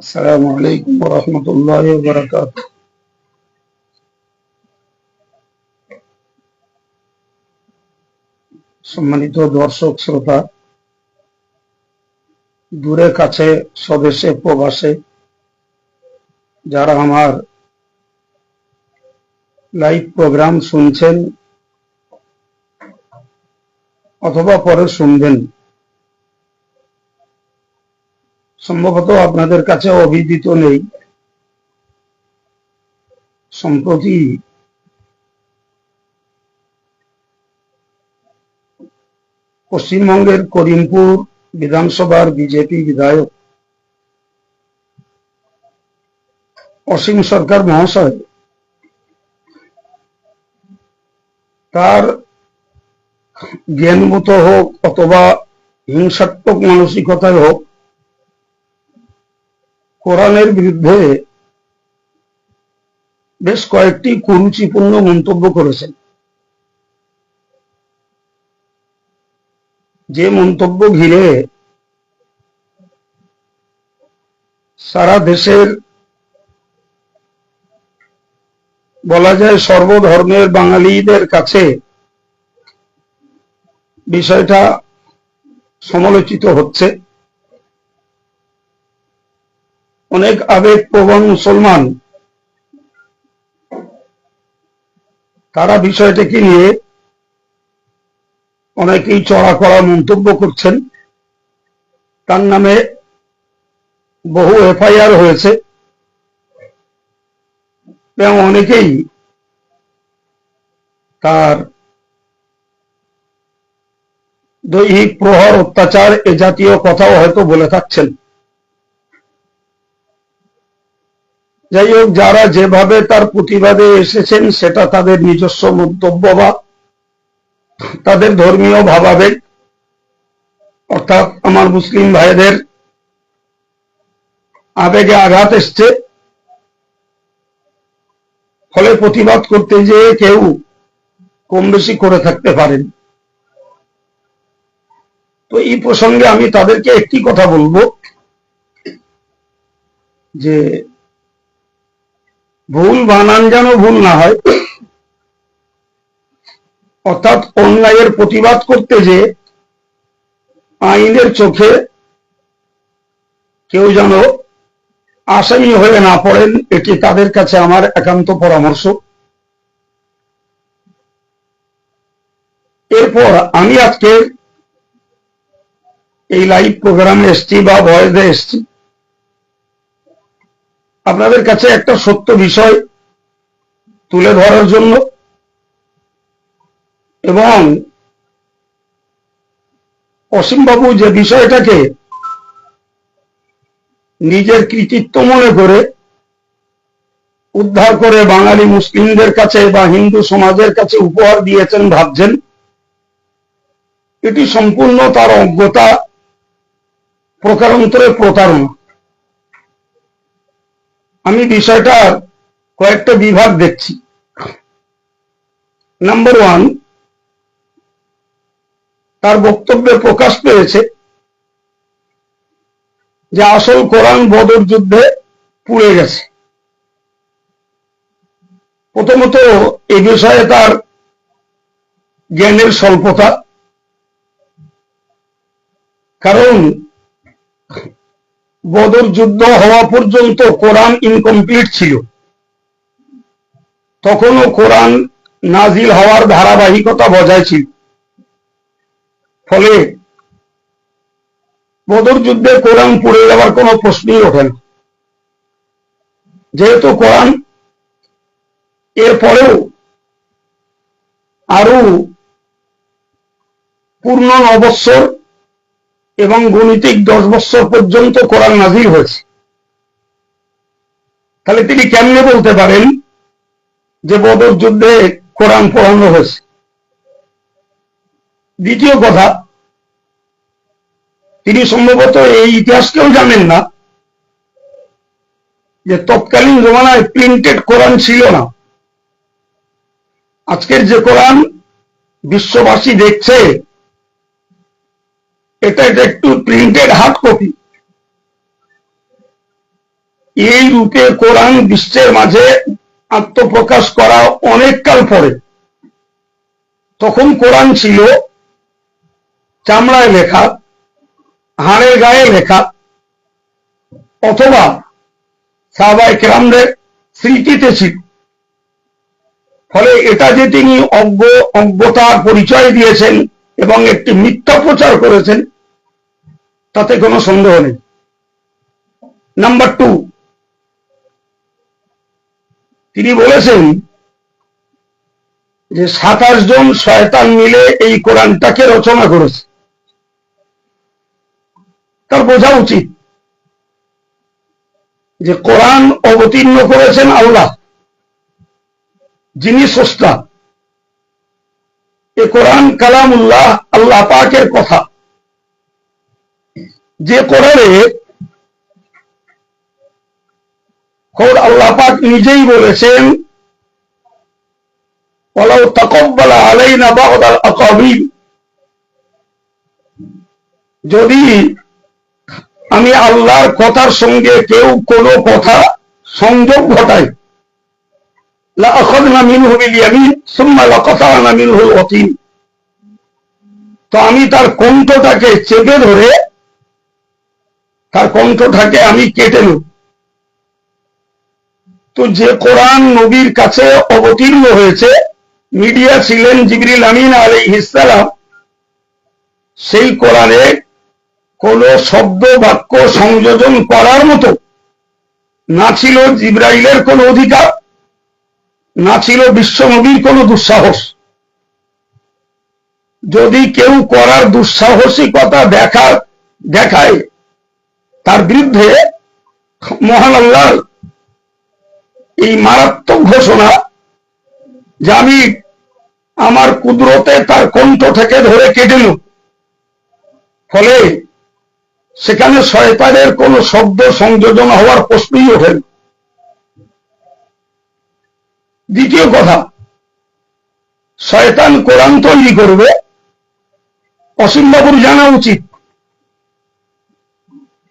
আসসালামু আলাইকুম ওয়া রাহমাতুল্লাহি ওয়া বারাকাতুহু। সম্মানিত দর্শক শ্রোতা, দূরে কাছে স্বদেশে প্রবাসে যারা আমার লাইভ প্রোগ্রাম শুনছেন অথবা পরে শুনবেন, সম্ভবত আপনাদের কাছে অবিদিত নেই, সম্প্রতি পশ্চিমবঙ্গের করিমপুর বিধানসভার বিজেপি বিধায়ক অসীম সরকার মহাশয় তার জ্ঞানমত হোক অথবা হিংসাত্মক মানসিকতায় হোক কোরআনের বিরুদ্ধে বেশ কয়েকটি কুরুচিপূর্ণ মন্তব্য করেছেন। যে মন্তব্য ঘিরে সারা দেশের বলা যায় সর্বধর্মের বাঙালিদের কাছে বিষয়টা সমালোচিত হচ্ছে। অনেক আবেগপ্রবণ মুসলমান তারা বিষয়টাকে নিয়ে অনেকেই চড়া কড়া মন্তব্য করছেন। তার নামে বহু এফআইআর হয়েছে এবং অনেকেই তার দৈহিক প্রহার, অত্যাচার এ জাতীয় কথাও হয়তো বলে থাকছেন। যাই হোক, যারা যেভাবে তার প্রতিবাদে এসেছেন সেটা তাদের নিজস্ব মন্তব্য বা তাদের ধর্মীয় ভাবাবেগ, অর্থাৎ আমার মুসলিম ভাইদের আবেগে আঘাত এসছে, ফলে প্রতিবাদ করতে যেয়ে কেউ কম বেশি করে থাকতে পারেন। তো এই প্রসঙ্গে আমি তাদেরকে একটি কথা বলবো যে ভুল বানান যেন ভুল না হয়, অর্থাৎ অন্যায়ের প্রতিবাদ করতে যে আইনের চোখে কেউ যেন আসামি হয়ে না পড়েন, এটি তাদের কাছে আমার একান্ত পরামর্শ। এরপর আমি আজকে এই লাইভ প্রোগ্রামে এসছি বা ভয়েসে এসছি আপনাদের কাছে একটা সত্য বিষয় তুলে ধরার জন্য, এবং অসীমবাবু যে বিষয়টাকে নিজের কৃতিত্ব মনে করে উদ্ধার করে বাঙালি মুসলিমদের কাছে বা হিন্দু সমাজের কাছে উপহার দিয়েছেন ভাবছেন, এটি সম্পূর্ণ তার অজ্ঞতা, প্রকারান্তরে প্রতারণা। আমি বিষয়টার কয়েকটা বিভাগ দেখছি। নাম্বার ওয়ান, তার বক্তব্যে প্রকাশ পেয়েছে যে আসল কোরআন বদর যুদ্ধে পুড়ে গেছে। প্রথমত এ বিষয়ে তার জ্ঞানের স্বল্পতা, কারণ বদর যুদ্ধ হওয়া পর্যন্ত কোরআন ইনকমপ্লিট ছিল, তখনও কোরআন নাজিল হওয়ার ধারাবাহিকতা বজায় ছিল। ফলে বদর যুদ্ধে কোরআন পুড়ে যাওয়ার কোনো প্রশ্নই ওঠে না। যেহেতু কোরআন এরপরেও আরো পূর্ণ 9 বৎসর এবং গণিতিক 10 বৎসর পর্যন্ত কোরআন নাজিল হয়েছে, তাহলে তিনি কেমনে বলতে পারেন যে বদর যুদ্ধে কোরআন পড়ানো হয়েছে? দ্বিতীয় কথা, তিনি সম্ভবত এই ইতিহাসকেও জানেন না যে তৎকালীন জমানায় প্রিন্টেড কোরআন ছিল না। আজকের যে কোরআন বিশ্ববাসী দেখছে এটা একটু প্রিন্টেড হার্ড কপি। এই রূপে কোরআন বিশ্বের মাঝে আত্মপ্রকাশ করা অনেক কাল পরে। তখন কোরআন ছিল চামড়ায় লেখা, হাড়ের গায়ে লেখা, অথবা সাহাবায়ে কেরামদের স্মৃতিতে ছিল। ফলে এটা যে তিনি অজ্ঞতার পরিচয় দিয়েছেন এবং একটি মিথ্যা প্রচার করেছেন, তাতে কোনো সন্দেহ নেই। নাম্বার 2, তিনি বলেছেন যে 27 জন শয়তান মিলে এই কোরআনটাকে রচনা করেছে। তার বোঝা উচিত যে কোরআন অবতীর্ণ করেছেন আল্লাহ, যিনি স্রষ্টা। এ কোরআন কালামুল্লাহ, আল্লাহ পাকের কথা। যে কোরআনে আল্লাহ পাক নিজেই বলেছেন, ওয়ালাউ তাকাব্বালা আলাইনা বা'দাল আকাবির, যদি আমি আল্লাহর কথার সঙ্গে কেউ কোনো কথা সংযোগ ঘটায়, লাআখাযনা মিনহু বিল ইয়ামিন সুম্মা লাকাতা'না মিনহুল ওয়াতিন, তো আমি তার কণ্ঠটাকে চেপে ধরে তার কণ্ঠটাকে আমি কেটে নেব। তো যে কোরআন নবীর কাছে অবতীর্ণ হয়েছে, মিডিয়া ছিলেন জিবরিল আমিন আলাইহিস সালাম, সেই কোরআনে কোন শব্দ বাক্য সংযোজন করার মতো না ছিল জিবরাইলের কোনো অধিকার, না ছিল বিশ্ব নবীর কোনো দুঃসাহস। যদি কেউ করার দুঃসাহসিকতা দেখায়, তার বিরুদ্ধে মহান আল্লাহর এই মারাত্মক ঘোষণা যে আমি আমার কুদরতে তার কণ্ঠ থেকে ধরে কেটে নেব। ফলে সেখানে শয়তানের কোন শব্দ সংযোজন হওয়ার প্রশ্নই ওঠে না। দ্বিতীয় কথা, শয়তান কোরআন তৈরি করবে, অসীমবাবুর জানা উচিত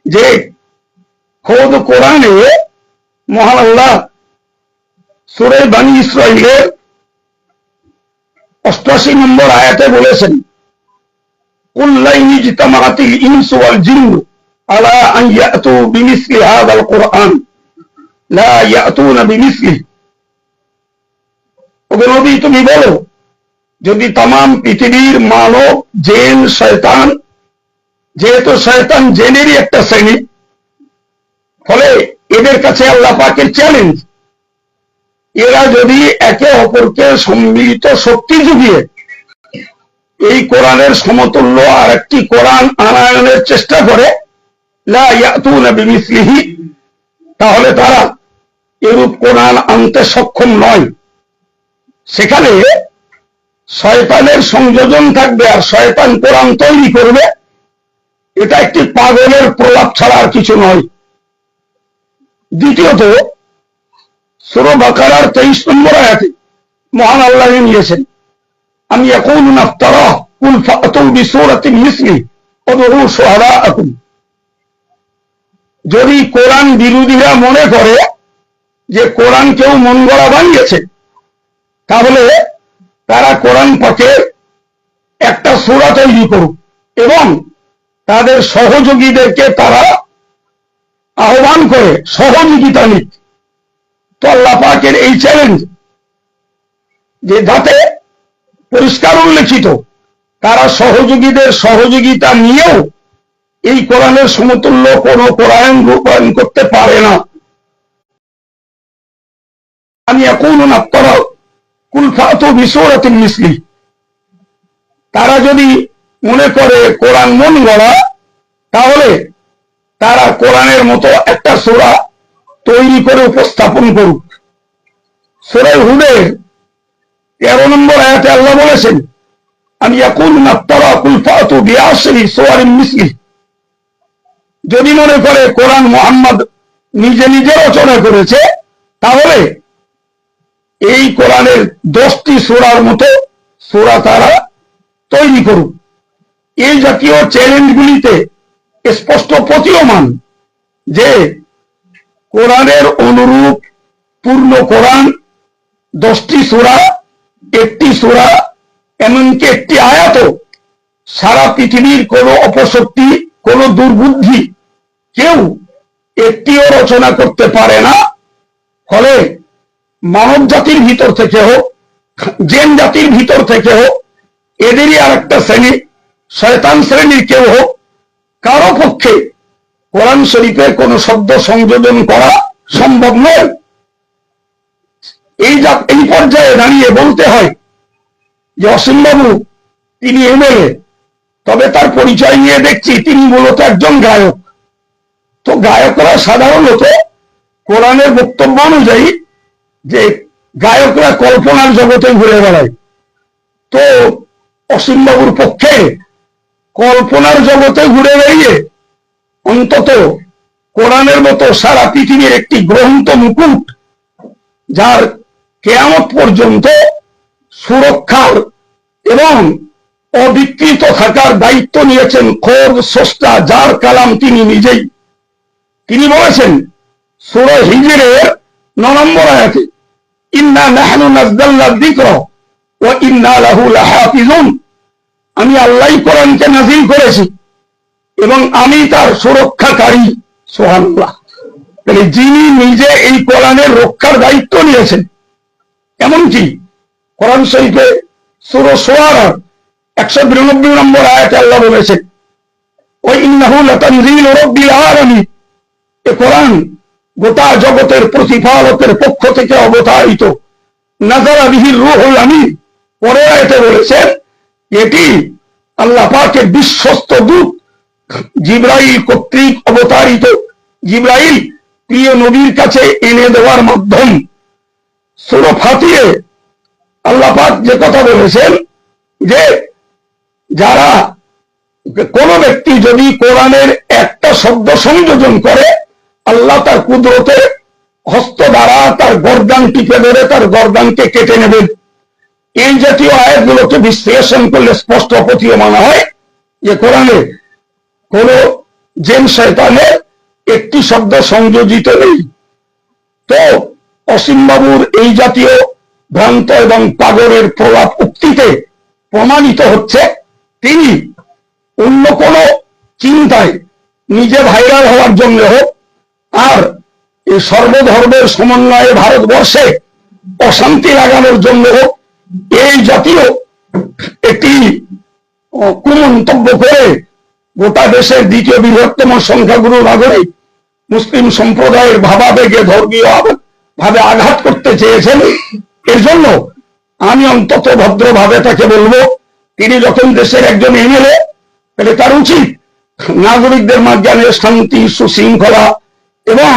যে খোদ কোরআনে মহান আল্লাহ সূরা বনী ইসরাঈলের 88 নম্বর আয়াতে বলেছেন, কুল লা ইজতামাআতিল ইনসু ওয়াল জিন্নু আলা আন ইয়াতু বিমিসলি হাযাল কুরআন লা ইয়াতুনা বিমিসলিহি। ওগো নবী, তুমি বলো, যদি তামাম পৃথিবীর মানব, জিন, শয়তান, যেহেতু শয়তান জিনেরই একটা শ্রেণী, ফলে এদের কাছে আল্লাহ পাকের চ্যালেঞ্জ, এরা যদি একে অপরকে সম্মিলিত শক্তি যুগিয়ে এই কোরআনের সমতুল্য আর একটি কোরআন আনয়নের চেষ্টা করে, লা ইয়াতুনা বিমিসলিহি, তাহলে তারা এরূপ কোরআন আনতে সক্ষম নয়। সেখানে শয়তানের সংযোজন থাকবে আর শয়তান কোরআন তৈরি করবে, এটা একটি পাগলের প্রলাপ ছাড়া আর কিছু নয়। দ্বিতীয়ত, সূরা বাকারার 23 নম্বর আয়াতে মহান আল্লাহ নিয়েছেন, আম ইয়াকুলুনা ইফতারা কুল ফাতু বিসূরাতিন মিসলিহি ওয়াদউ শুহাদাআকুম। যদি কোরআন বিরোধীরা মনে করে যে কোরআন কেউ মন গড়া বানিয়েছে, তাহলে তারা কোরআন পাকের একটা সূরা তৈরি করুক এবং তাদের সহযোগীদেরকে তারা আহ্বান করে সহযোগিতা নিক। তো আল্লাহ পাকের এই চ্যালেঞ্জ, যে যাতে পরিষ্কার উল্লেখিত তারা সহযোগীদের সহযোগিতা নিয়েও এই কোরআনের সমতুল্য কোন কোরআন রূপায়ণ করতে পারে না। আমি ইয়াকুলুনা ইফতারা কুল ফাতু বিসূরাতিন মিসলিহি, তারা যদি মনে করে কোরআন মন গড়া, তাহলে তারা কোরআনের মতো একটা সূরা তৈরি করে উপস্থাপন করুক। সূরা হুদের 13 নম্বর আয়াতে আল্লাহ বলেছেন, আম ইয়াকুলুনা ইফতারা কুল ফাতু বিআশরি সুওয়ারিন মিসলিহি, যদি মনে করে কোরআন মুহাম্মদ নিজে নিজে রচনা করেছে, তাহলে এই কোরআনের 10টি সূরার মতো সূরা তারা তৈরি করুক। এই জাতীয় চ্যালেঞ্জগুলিতে স্পষ্ট প্রতীয়মান যে কোরআনের অনুরূপ পূর্ণ কোরআন, 10টি সূরা, 1টি সূরা, এমনকি একটি আয়াত সারা পৃথিবীর কোন অপশক্তি, কোন দুর্বুদ্ধি কেউ একটিও রচনা করতে পারে না। ফলে মানব জাতির ভিতর থেকে হোক, জিন জাতির ভিতর থেকে হোক, এদেরই আর একটা শ্রেণী, শয়তান শ্রেণীর কেউ হোক, কারো পক্ষে কোরআন শরীফের কোন শব্দ সংযোজন করা সম্ভব নয়। এই পর্যায়ে দাঁড়িয়ে বলতে হয় যে অসীম বাবু তিনি এমএলএ, তবে তার পরিচয় নিয়ে দেখছি তিনি মূলত একজন গায়ক। তো গায়করা সাধারণত কোরআনের বক্তব্য অনুযায়ী যে গায়করা কল্পনার জগতে ঘুরে বেড়ায়, তো অসীম বাবুর পক্ষে কল্পনার জগতে ঘুরে বেরিয়ে অন্তত কোরআনের মতো সারা পৃথিবীর একটি গ্রন্থ মুকুট, যার কেয়ামত পর্যন্ত সুরক্ষার এবং অবিকৃত থাকার দায়িত্ব নিয়েছেন খোদ স্রষ্টা, যার কালাম তিনি নিজেই। তিনি বলেছেন সূরা হিজরের 9 নম্বর আয়াতে, ইন্না নাহনু নাযালনা যিকরা ওয়া ইন্না লাহু লাহাফিজুন, আমি আল্লাহই কোরআনকে নাযিল করেছি এবং আমি তার সুরক্ষাকারী। সুবহানাল্লাহ। তাহলে যিনি নিজে এই কোরআনের রক্ষার দায়িত্ব নিয়েছেন, এমনকি কোরআন শরীফে সূরা শুআরা 192 নম্বর আয়াতে আল্লাহ বলেছেন, ওয়া ইন্নাহু লাতানযীলু রাব্বিল আলামিন, এই কোরআন গোটা জগতের প্রতিপালকের পক্ষ থেকে অবতারিত। নাযালা বিহির রূহুল আমিন, পরে আয়াতে বলেছেন এটি আল্লাহ পাকের বিশ্বস্ত দূত জিবরাইল কর্তৃক অবতারিত। জিবরাইল প্রিয় নবীর কাছে এনে দেওয়ার মাধ্যম। সূরা ফাতিহে আল্লাহ পাক যে কথা বলেছেন যে যারা কোন ব্যক্তি যদি কোরআনের একটা শব্দ সংযোজন করে, আল্লাহ তার কুদরতে হস্ত দ্বারা তার গর্দান টিপে ধরে তার গর্দানকে কেটে নেবেন। এই জাতীয় আয়াতগুলোকে বিশ্লেষণ করলে স্পষ্ট প্রতীয়মান হয় যে কোরআনে কোন জিন শয়তানের একটি শব্দ সংযোজিত নেই। তো অসীম বাবুর এই জাতীয় ভ্রান্ত এবং পাগলের প্রলাপ উক্তিতে প্রমাণিত হচ্ছে তিনি অন্য কোন চিন্তায় নিজে ভাইরাল হওয়ার জন্য হোক, আর এই সর্বধর্মের সমন্বয়ে ভারতবর্ষে অশান্তি লাগানোর জন্য হোক, এই জাতীয় একটি কুমন্তব্য করে গোটা দেশের দ্বিতীয় বৃহত্তম সংখ্যাগুরু নাগরিক মুসলিম সম্প্রদায়ের ভাবাবেগে ধর্মীয় ভাবে আঘাত করতে চেয়েছেন। এর জন্য আমি অন্তত ভদ্রভাবে তাকে বলবো, তিনি যখন দেশের একজন এমএলএ, তাহলে তার উচিত নাগরিকদের মাঝখানে শান্তি, সুশৃঙ্খলা এবং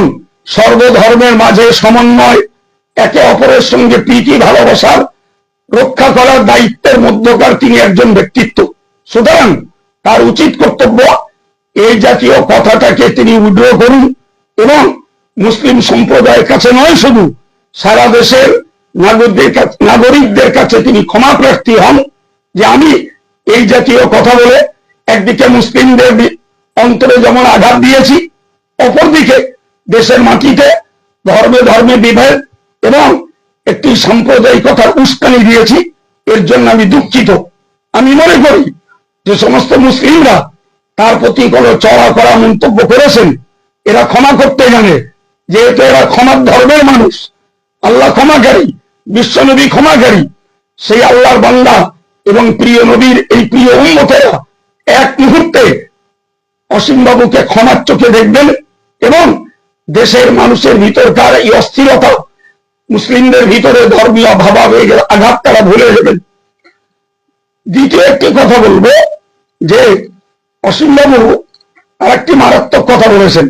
সর্বধর্মের মাঝে সমন্বয়, একে অপরের সঙ্গে প্রীতি ভালোবাসার রক্ষা করার দায়িত্বের মধ্যকার তিনি একজন ব্যক্তিত্ব। সুতরাং তার উচিত কর্তব্য এই জাতীয় কথাটাকে তিনি উইথড্র করুন এবং মুসলিম সম্প্রদায়ের কাছে নয়, শুধু সারা দেশের নাগরিকদের কাছে তিনি ক্ষমা প্রার্থী হন যে আমি এই জাতীয় কথা বলে একদিকে মুসলিমদের অন্তরে যেমন আঘাত দিয়েছি, অপরদিকে দেশের মাটিতে ধর্মে ধর্মে বিভেদ এবং একটি সাম্প্রদায়িকতার উস্কানি দিয়েছি। এর জন্য আমি দুঃখিত। আমি মনে করি যে সমস্ত মুসলিমরা তার প্রতি কোন চড়া করা মন্তব্য করেছেন, এরা ক্ষমা করতে জানে, যেহেতু এরা ক্ষমার ধর্মের মানুষ। আল্লাহ ক্ষমাকারী, বিশ্বনবী ক্ষমাকারী। সেই আল্লাহর বান্দা এবং প্রিয় নবীর এই প্রিয় উম্মতেরা এক মুহূর্তে অসীম বাবুকে ক্ষমার চোখে দেখবেন এবং দেশের মানুষের ভিতরকার এই অস্থিরতা, মুসলিমদের ভিতরে ধর্মীয় ভাবাবেগের আঘাত তারা ভুলে যাবেন। দ্বিতীয় একটি কথা বলবো যে অসীম বাবু আর একটি মারাত্মক কথা বলেছেন।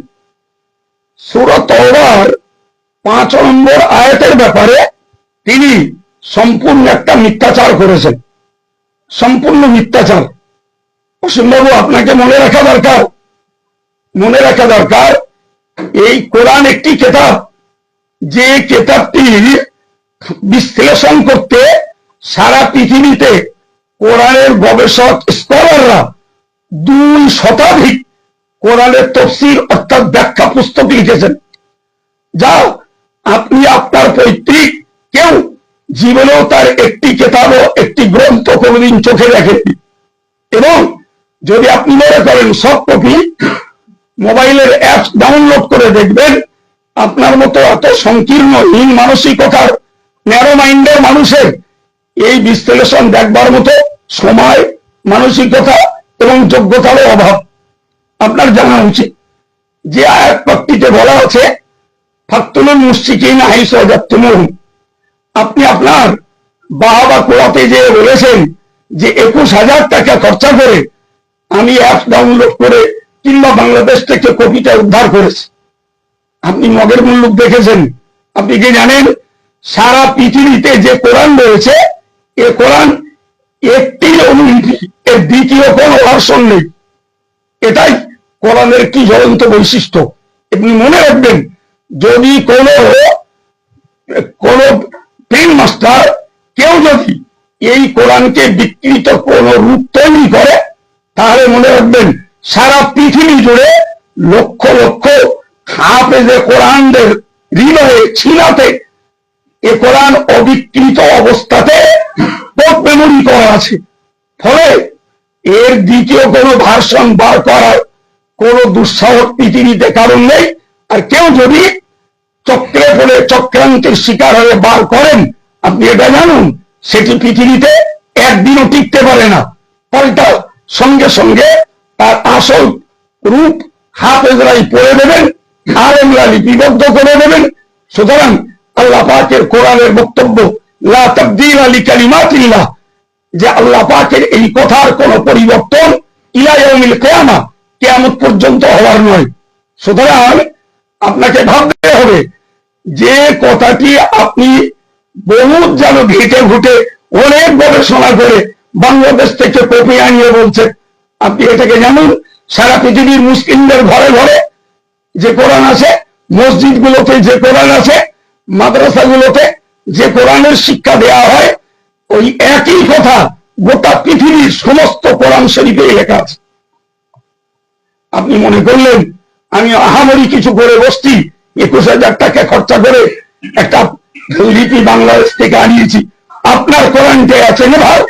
সূরা তাওবার 5 নম্বর আয়াতের ব্যাপারে তিনি সম্পূর্ণ একটা মিথ্যাচার করেছেন, সম্পূর্ণ মিথ্যাচার। অসীম বাবু আপনাকে মনে রাখা দরকার এই কোরআন একটি কিতাব, যে কিতাবটি বিশ্লেষণ করতে সারা পৃথিবীতে কোরআনের গবেষক স্কলাররা 2 শতাধিক কোরআনের তাফসীর অর্থাৎ ব্যাখ্যা পুস্তক লিখেছেন। যা আপনি আপনার পৈতৃক কেউ জীবনেও তার একটি কেতাবও একটি গ্রন্থ কোনোদিন চোখে দেখেননি। এবং যদি আপনি মনে করেন সফট কপি মোবাইলের অ্যাপস ডাউনলোড করে দেখবেন, আপনার মতো এত সংকীর্ণহীন মানসিকতার ন্যারো মাইন্ডের মানুষের এই বিশ্লেষণ দেখবার মতো সময়, মানসিকতা এবং যোগ্যতারও অভাব। আপনার জানা উচিত যে আয়াত পাকটিতে বলা আছে ফাকতুলুল মুশরিকিনা হাইসু ওয়াজাদতুমুহুম, আপনি আপনার বাহাবা কোরাতে যে বলেছেন যে 21,000 টাকা খরচা করে আমি অ্যাপ ডাউনলোড করে কিংবা বাংলাদেশ থেকে কপিটা উদ্ধার করেছি। আপনি মগের মুল্লুক দেখেছেন? আপনি কি জানেন সারা পৃথিবীতে যে কোরআন রয়েছে এ কোরআন একটি অনুলিপি, এর দ্বিতীয় কোন ভার্সন নেই। এটাই কোরআনের কি জ্বলন্ত বৈশিষ্ট্য। আপনি মনে রাখবেন, যদি কোন প্রিন্ট মাস্টার কেউ যদি এই কোরআনকে বিকৃত কোন রূপ তৈরি করে, তাহলে মনে রাখবেন সারা পৃথিবী জুড়ে লক্ষ লক্ষ হাফেজে কোরআনদের হৃদয়ে ছিনাতে এ কোরআন অবিকৃত অবস্থাতে পোর্ট মেমোরি করা আছে। ফলে এর দ্বিতীয় কোন ভার্সন বার করার কোন দুঃসাহস পৃথিবীতে কারণ নেই। আর কেউ যদি চক্রে পড়ে চক্রান্তের শিকার হয়ে বার করেন, আপনি এটা জানুন সেটি পৃথিবীতে একদিনও টিকতে পারে না। পাল্টা সঙ্গে সঙ্গে তার আসল রূপ হাফেজরাই পড়ে দেবেন, আলেমরা লিপিবদ্ধ করে দেবেন। সুতরাং আল্লাহ পাকের কোরআনের বক্তব্য লা তাবদীলা লিকালিমাতিল্লাহ, যে আল্লাহ পাকের এই কথার কোন পরিবর্তন ইলা ইয়াউমিল কিয়ামা, কিয়ামত পর্যন্ত হওয়ার নয়। সুতরাং আপনাকে ভাবতে হবে যে কথাটি আপনি বহুত যেন ঘেটে ঘুটে অনেক গবেষণা করে বাংলাদেশ থেকে কপি আনিয়ে বলছে। আপনি এটাকে জানুন সারা পৃথিবীর মুসলিমদের ঘরে ঘরে যে কোরআন আছে, মসজিদ গুলোতে যে কোরআন আছে, মাদ্রাসাগুলোতে যে কোরআনের শিক্ষা দেওয়া হয়, ওই একই কথা গোটা পৃথিবীর সমস্ত কোরআন শরীফে লেখা আছে। আপনি মনে করলেন আমি আহামরি কিছু করে বসছি, 21,000 টাকা খরচা করে একটা লিপি বাংলাদেশ থেকে আনিয়েছি, আপনার কোরআনকে আছে না ভাই,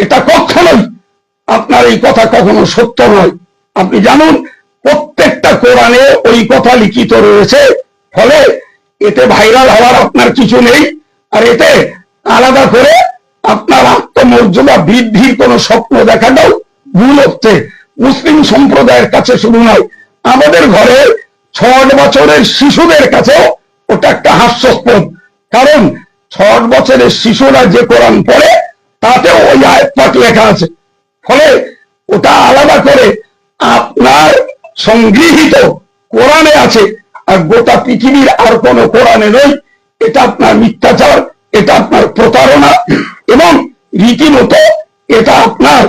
এটা কখনোই আপনার এই কথা কখনো সত্য নয়। আপনি জানুন প্রত্যেকটা কোরআনে ওই কথা লিখিত রয়েছে। ফলে এতে ভাইরাল হওয়ার আপনার কিছু নেই। আর এতে আলাদা করে আপনার আত্মমর্যাদা বৃদ্ধির কোন স্বপ্ন দেখাটাও ভুল হচ্ছে। মুসলিম সম্প্রদায়ের কাছে শুধু নয়, আমাদের ঘরে 6 বছরের শিশুদের কাছেও ওটা একটা হাস্যাস্পদ। কারণ 6 বছরের শিশুরা যে কোরআন পড়ে তাতেও ওই আয়াত পাক লেখা আছে। ফলে ওটা আলাদা করে আপনার সংগৃহীত কোরআনে আছে আর গোটা পৃথিবীর আর কোন কোরআনে নেই। এটা আপনার মিথ্যাচার, এটা আপনার প্রতারণা এবং রীতিমতো এটা আপনার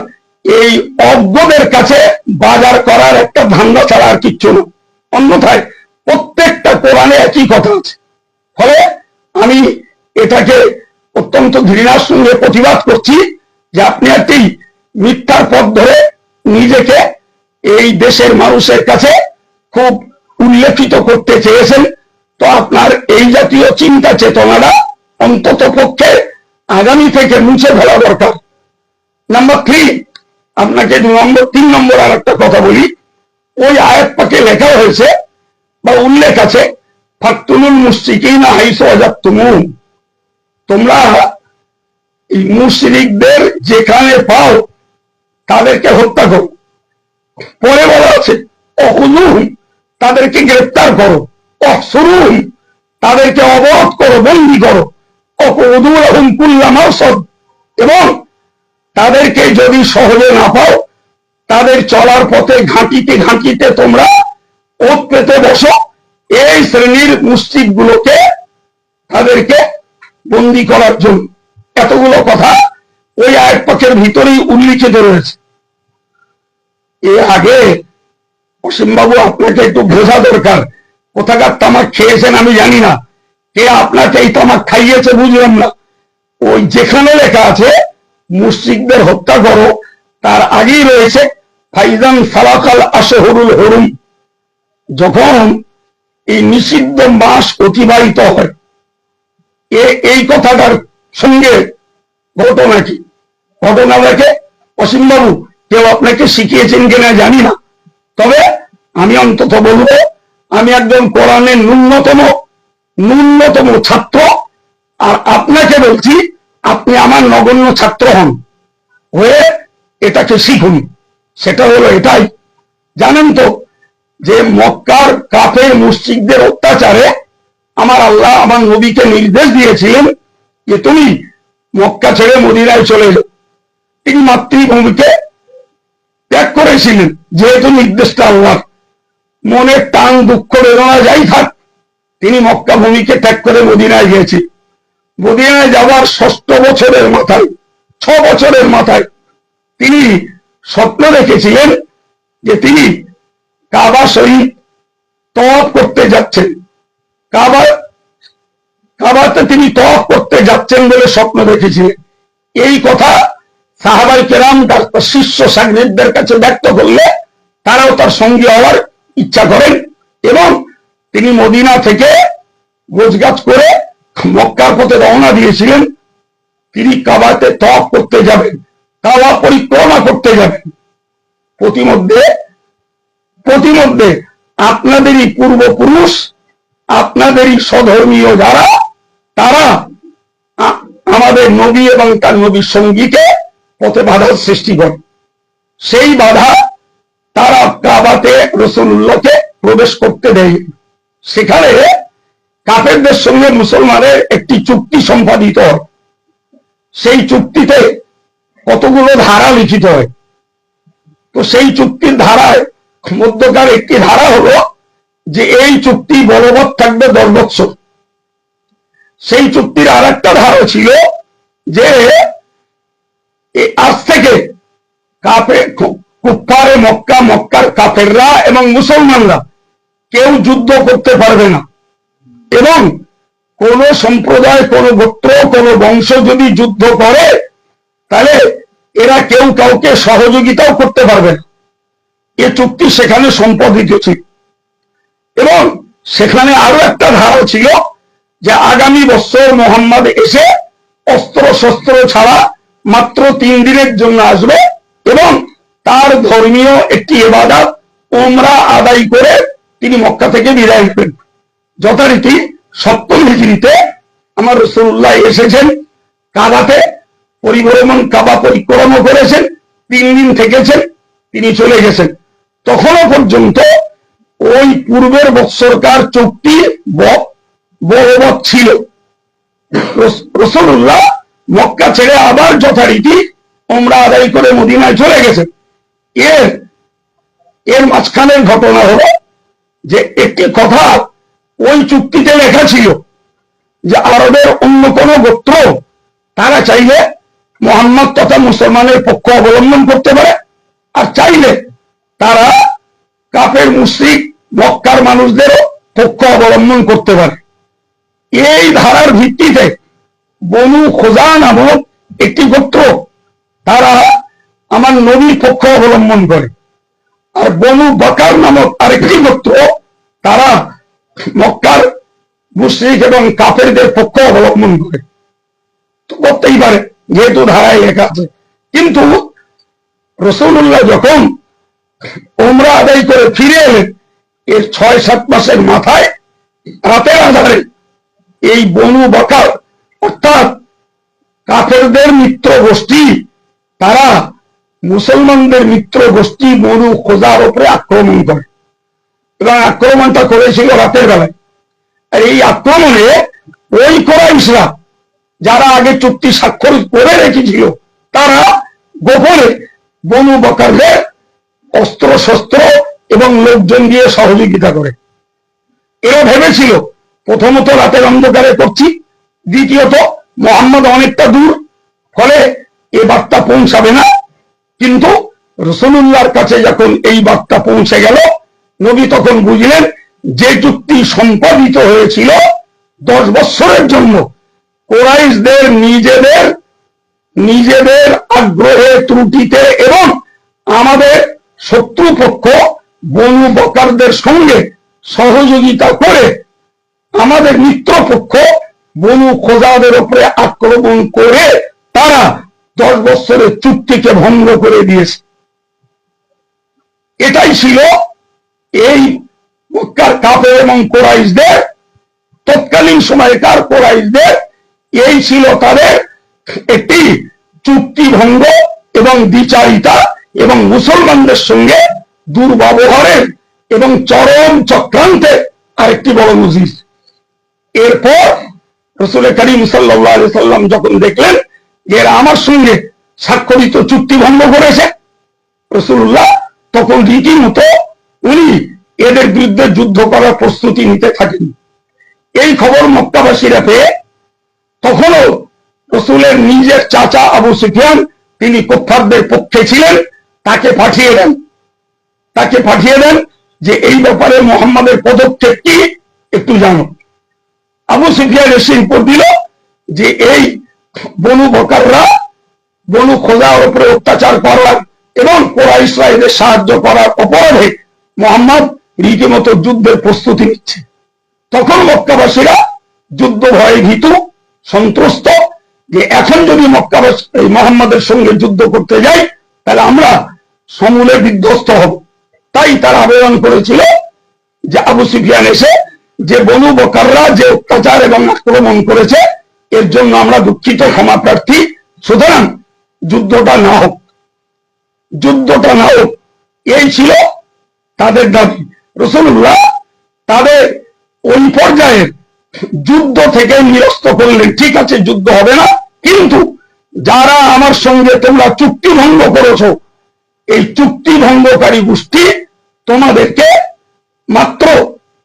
এই অজ্ঞদের কাছে বাজার করার একটা ধান্দা ছাড়া আর কিচ্ছু না। অন্যথায় প্রত্যেকটা কোরআনে একই কথা আছে। ফলে আমি এটাকে অত্যন্ত ঘৃণার সঙ্গে প্রতিবাদ করছি যে আপনি একটি মিথ্যার পথ ধরে নিজেকে এই দেশের মানুষের কাছে খুব উল্লেখিত করতে চেয়েছেন। তো আপনার এই জাতীয় চিন্তা চেতনাটা অন্তত পক্ষে আগামী থেকে মুছে ফেলা দরকার। নাম্বার 3, আপনাকে 3 নম্বর আর একটা কথা বলি। ওই আয়াত পাকে লেখা হয়েছে বা উল্লেখ আছে ফাকতুলুল মুশরিকিনা হাইসু ওয়াজাদতুমুহুম, তোমরা এই মুশরিকদের যেখানে পাও তাদেরকে হত্যা করো। পরে বলা আছে অখুযুহুম, তাদেরকে গ্রেফতার করো, অহসুরুহুম, তাদেরকে অবরোধ করো, বন্দী করো, অকুদু লাহুম কুল্লা মারসাদ, এবং তাদেরকে যদি সহজে না পাও তাদের চলার পথে ঘাঁটিতে ঘাঁটিতে তোমরা ওত পেতে বসো। এই শ্রেণীর মুশরিক গুলোকে তাদেরকে বন্দী করার জন্য এতগুলো কথা ওই আয়াত পাকের ভিতরেই উল্লিখিত রয়েছে। এর আগে অসীমবাবু আপনাকে একটু বোঝা দরকার, কোথাকার তামাক খেয়েছেন আমি জানি না, কে আপনাকে এই তামাক খাইয়েছে বুঝলাম না। ওই যেখানে লেখা আছে মুশরিকদের হত্যা করো, তার আগেই রয়েছে ফাইজান সালাকাল আশহুরুল হুরুম, যখন এই নিষিদ্ধ মাস অতিবাহিত হয়, এই কথাটার সঙ্গে ঘটনা কি? ঘটনাটাকে অসীমবাবু কেউ আপনাকে শিখিয়েছেন কিনা জানি না, তবে আমি অন্তত বলবো, আমি একজন কোরআনের ন্যূনতম ছাত্র, আর আপনাকে বলছি আপনি আমার নগণ্য ছাত্র হন, হয়ে এটাকে শিখুন। সেটা হলো এটাই, জানেন তো যে মক্কার কাফের মুশরিকদের অত্যাচারে আমার আল্লাহ আমার নবীকে নির্দেশ দিয়েছিলেন যে তুমি মক্কা ছেড়ে মদিনায় চলে যাও। তিনি মাতৃভূমিকে ত্যাগ করেছিলেন, যেহেতু নির্দেশটা আল্লাহ। মনে টান দুঃখ বেদনা যাই থাক, তিনি মক্কা ভূমিকে ত্যাগ করে মদিনায় গিয়েছি। মদিনায় যাওয়ার 6 বছরের মাথায়, 6 বছরের মাথায় তিনি স্বপ্ন দেখেছিলেন যে তিনি কাবা শরীফ তওয়াফ করতে যাচ্ছেন, কাবাতে তিনি তওয়াফ করতে যাচ্ছেন বলে স্বপ্ন দেখেছিলেন। এই কথা সাহাবায়ে কেরাম তার শিষ্য শাগিরদের কাছে ব্যক্ত করলে তারাও তার সঙ্গী হওয়ার ইচ্ছা করেন, এবং তিনি মদিনা থেকে গোছগাছ করে মক্কার পথে রওনা দিয়েছিলেন। তিনি কাবাতে তওয়াফ করতে যাবেন, কাবা পরিক্রমা করতে যাবেন। প্রতিমধ্যে আপনাদেরই পূর্বপুরুষ, আপনাদেরই স্বধর্মীয় যারা, তারা আমাদের নবী এবং তার নবীর সঙ্গীকে পথে বাধার সৃষ্টি করে। সেই বাধা তারা কাবাতে রাসূলুল্লাহকে প্রবেশ করতে দেয়। সেখানে কাফেরদের সঙ্গে মুসলমানের একটি চুক্তি সম্পাদিত হয়। সেই চুক্তিতে কতগুলো ধারা লিখিত হয়। তো সেই চুক্তির ধারায় মধ্যকার একটি ধারা হলো যে এই চুক্তি বলবৎ থাকবে 10 বছর। সেই চুক্তির আর একটা ধারা ছিল যে আজ থেকে কুফফারে মক্কা, মক্কার কাফেররা এবং মুসলমানরা কেউ যুদ্ধ করতে পারবে না, এবং কোন সম্প্রদায়, কোন গোত্র, কোন বংশ যদি যুদ্ধ করে তাহলে এরা কেউ কাউকে সহযোগিতাও করতে পারবে না। এ চুক্তি সেখানে সম্পাদিত ছিল। এবং সেখানে আরো একটা ধারা ছিল যে আগামী বছর মুহাম্মদ এসে অস্ত্র শস্ত্র ছাড়া মাত্র 3 দিনের জন্য আসবে, এবং তার ধর্মীয় একটি ইবাদত উমরা আদায় করে তিনি মক্কা থেকে বিদায় নেবেন। যথারীতি 7ম হিজরিতে আমার রাসূলুল্লাহ এসেছেন, কাবাতে কাবা পরিক্রমা করেছেন, 3 দিন থেকেছেন, তিনি চলে গেছেন। তখনও পর্যন্ত ওই পূর্বের বৎসরকার চুক্তি বলবৎ ছিল। রাসূলুল্লাহ মক্কা ছেড়ে আবার যথারীতি উমরা আদায় করে মদিনায় চলে গেছেন। এর মাঝখানের ঘটনা হলো যে একটি কথা ওই চুক্তিতে লেখা ছিল যে আরবের অন্য কোন গোত্র তারা চাইলে মুহাম্মদ তথা মুসলমানের পক্ষ অবলম্বন করতে পারে, আর চাইলে তারা কাফের মুশরিক মক্কার মানুষদেরও পক্ষ অবলম্বন করতে পারে। এই ধারার ভিত্তিতে বনু খোজা নামক একটি গোত্র তারা আমার নবীর পক্ষ অবলম্বন করে, আর বনু বকর নামক আরেকটি গোত্র তারা মক্কার মুশরিক এবং কাফেরদের পক্ষ অবলম্বন করে। তো করতেই পারে, যেহেতু ধারায় লেখা আছে। কিন্তু রাসূলুল্লাহ যখন উমরা আদায় করে ফিরে এলেন, এর 6-7 মাসের মাথায় রাতের আধারে এই বনু বকর অর্থাৎ কাফেরদের মিত্র গোষ্ঠী তারা মুসলমানদের মিত্র গোষ্ঠী বনু খোজার উপরে আক্রমণ করে, এবং আক্রমণটা করেছিল রাতের বেলায়। আর এই আক্রমণে ওই কুরাইশরা যারা আগে চুক্তি স্বাক্ষর করে রেখেছিল তারা গোপনে বনু বকরদের অস্ত্র শস্ত্র এবং লোকজন দিয়ে সহযোগিতা করে। এরা ভেবেছিল প্রথমত রাতের অন্ধকারে করছি, দ্বিতীয়ত মুহাম্মদ অনেকটা দূর, ফলে এ বার্তা পৌঁছাবে না। কিন্তু রাসূলুল্লাহর কাছে যখন এই বার্তা পৌঁছে গেল, নবী তখন বুঝলেন যে চুক্তি সম্পাদিত হয়েছিল 10 বছরের জন্য কুরাইশদের নিজেদের আগ্রহে ত্রুটিতে এবং আমাদের শত্রুপক্ষ বনু বকরদের সঙ্গে সহযোগিতা করে আমাদের মিত্রপক্ষ বনু খোজাদের উপরে আক্রমণ করে তারা 10 বছরের চুক্তিকে ভঙ্গ করে দিয়েছে। এটাই ছিল এই মক্কার কাফের এবং কোরাইশদের, তৎকালীন সময়কার কোরাইশদের এই ছিল তাদের একটি চুক্তি ভঙ্গ এবং দ্বিচারিতা এবং মুসলমানদের সঙ্গে দুর্ব্যবহারের এবং চরম চক্রান্তের আরেকটি বড় নজির। এরপর রাসূল করিম সাল্লাল্লাহু আলাইহি সাল্লাম যখন দেখলেন যে এরা আমার সঙ্গে স্বাক্ষরিত চুক্তি ভঙ্গ করেছে, রাসূলুল্লাহ তখন রীতিমতো উনি এদের বিরুদ্ধে যুদ্ধ করার প্রস্তুতি নিতে থাকেন। এই খবর মক্কাবাসীরা পেয়ে তখনও রাসূলের নিজের চাচা আবু সুফিয়ান, তিনি কুফফারদের পক্ষে ছিলেন, তাকে পাঠিয়ে দেন যে এই ব্যাপারে মুহাম্মাদের পদক্ষেপ কি একটু জানো। আবু সুফিয়ান এসে রিপোর্ট দিল যে এই বনু বকররা বনু খোজার উপরে অত্যাচার করার এবং কুরাইশরা এদের সাহায্য করার অপরাধে মুহাম্মদ রীতিমতো যুদ্ধের প্রস্তুতি নিচ্ছে। তখন মক্কাবাসীরা যুদ্ধ ভয়ে ভীতু সন্ত্রস্ত যে এখন যদি মক্কাবাসী মুহাম্মাদের সঙ্গে যুদ্ধ করতে যাই তাহলে আমরা সমূলে বিধ্বস্ত হব। তাই তারা আবেদন করেছিল যে আবু সুফিয়ান এসে যে বনু বকররা যে অত্যাচার এবং আক্রমণ করেছে এর জন্য আমরা দুঃখিত, ক্ষমা প্রার্থী, সুতরাং যুদ্ধটা না হোক, এই ছিল তাদের দাবি। রাসূলুল্লাহ তাদের ওই পর্যায়ের যুদ্ধ থেকে নিরস্ত করলেন। ঠিক আছে, যুদ্ধ হবে না, কিন্তু যারা আমার সঙ্গে তোমরা চুক্তি ভঙ্গ করেছো, এই চুক্তি ভঙ্গকারী গোষ্ঠী তোমাদেরকে মাত্র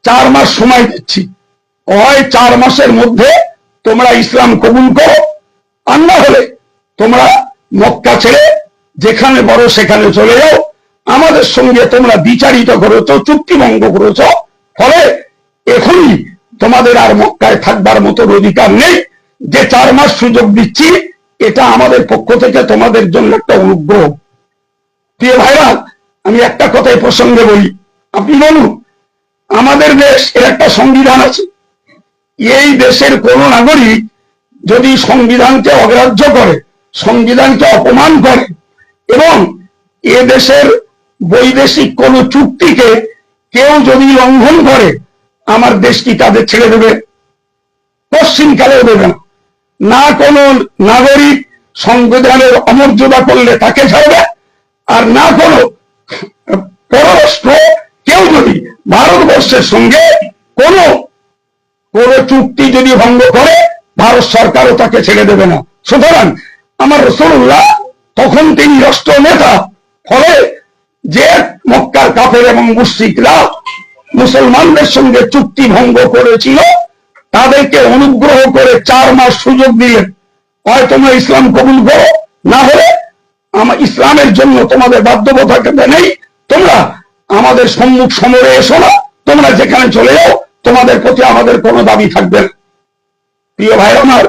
4 মাস সময় দিচ্ছি। হয় 4 মাসের মধ্যে তোমরা ইসলাম কবুল করো, আর না হলে তোমরা মক্কা ছেড়ে যেখানে বড় সেখানে চলে যাও। আমাদের সঙ্গে তোমরা বিচারিত করেছো, চুক্তি ভঙ্গ করেছো, ফলে এখনই তোমাদের আর মক্কায় থাকবার মতো অধিকার নেই। যে 4 মাস সুযোগ দিচ্ছি এটা আমাদের পক্ষ থেকে তোমাদের জন্য একটা অনুগ্রহ। প্রিয় ভাইরা, আমি একটা কথাই প্রসঙ্গে বলি, আপনি বলুন আমাদের দেশ এর একটা সংবিধান আছে, এই দেশের কোন নাগরিক যদি সংবিধানকে অগ্রাহ্য করে, সংবিধানকে অপমান করে এবং এ দেশের বৈদেশিক কোন চুক্তিকে কেউ যদি লঙ্ঘন করে, আমার দেশ কি তাদের ছেড়ে দেবে? পশ্চিমকালেও দেবে না। না কোন নাগরিক সংবিধানের অমর্যাদা করলে তাকে ছাড়বে, আর না কোন পররাষ্ট্র কেউ যদি ভারতবর্ষের সঙ্গে কোন চুক্তি যদি ভঙ্গ করে ভারত সরকারও তাকে ছেড়ে দেবে না। সুতরাং আমার রাসূলুল্লাহ তখন তিনি রাষ্ট্র নেতা, ফলে যে মক্কার কাফের এবং মুশরিকরা মুসলমানদের সঙ্গে চুক্তি ভঙ্গ করেছিল তাদেরকে অনুগ্রহ করে 4 মাস সুযোগ দিলেন। হয় তোমরা ইসলাম কবুল করো, না হলে আমার ইসলামের জন্য তোমাদের বাধ্যবাধকতা নেই, তোমরা আমাদের সম্মুখ সমরে এসো না, তোমরা যেখানে চলে যাও, তোমাদের প্রতি আমাদের কোনো দাবি থাকবে না। প্রিয় ভাই আমার,